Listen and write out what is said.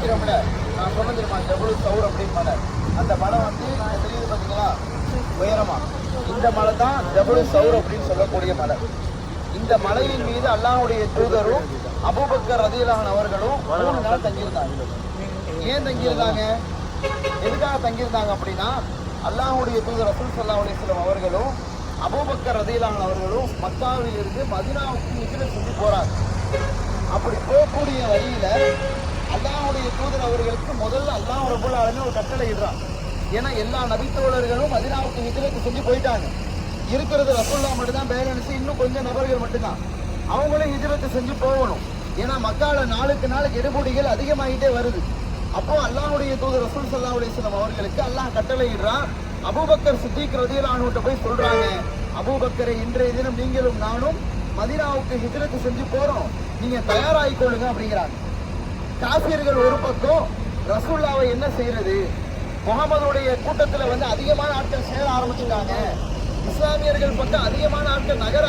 நிற்கிறோம்ல, நான் சொன்ன தெரியுமா ஜபுல் சௌர் அப்படின்னு மலை, அந்த மலை வந்து தெரியுது பார்த்தீங்களா உயரமா, இந்த மலை தான் ஜபுல் சௌர் அப்படின்னு சொல்லக்கூடிய மலை. இந்த மலையின் மீது அல்லாஹ்வுடைய தூதரும் அபூபக்கர் ரலியல்லாஹு அன்ஹு அவர்களும் 3 நாள் தங்கியிருந்தாங்க. ஏன் தங்கியிருந்தாங்க, எதுக்காக தங்கியிருந்தாங்க அப்படின்னா, அல்லாஹ்வுடைய தூதர் ரசூல் ஸல்லல்லாஹு அலைஹி வஸல்லம் அவர்களும் அபூபக்கர் ரலியல்லாஹு அன்ஹு அவர்களும் மக்காவில் இருந்து மதீனாவுக்கு ஹிஜ்ரத் செஞ்சு போறாங்க. அப்படி போகக்கூடிய வழியில அல்லாஹ்வுடைய தூதர் அவர்களுக்கு முதல்ல அல்லாஹ் ரப்பல் ஆலமீன் ஒரு கட்டளை இடுறான். ஏன்னா எல்லா நபித்தோழர்களும் மதீனாவுக்கு ஹிஜ்ரத் செஞ்சு போயிட்டாங்க. இருக்கிறது ரசூலுல்லாஹ் மட்டும்தான் பேலன்ஸ், இன்னும் கொஞ்சம் நபர்கள் மட்டும்தான். அவங்களும் ஹிஜ்ரத் செஞ்சு போகணும். ஏன்னா மக்கால நாளுக்கு நாள் கெடுபுடிகள் அதிகமாகிட்டே வருது. அப்போ அல்லாஹ்வுடைய தூதர் ரசூல் ஸல்லல்லாஹு அலைஹி வஸல்லம் அவர்களுக்கு அல்லாஹ் கட்டளை இடுறான். அபூபக்கர் சித்திக் ரலியல்லாஹு அன்ஹு போய் சொல்றாங்க, அபூபக்கரை இன்றைய தினம் நீங்களும் நானும் மதீனாவுக்கு ஹிஜ்ரத் செஞ்சு போறோம், நீங்க தயாராகிக்கொள்ளுங்க அப்படிங்கிறாங்க. காஃபியர்கள் ஒரு பக்கம் ரசூலுல்லாஹ்வை என்ன செய்யறது, முகமதுடைய கூட்டத்துல வந்து அதிகமான ஆட்கள் சேர ஆரம்பிச்சுட்டாங்க, இஸ்லாமியர்கள் பக்கம் அதிகமான ஆட்கள் நகர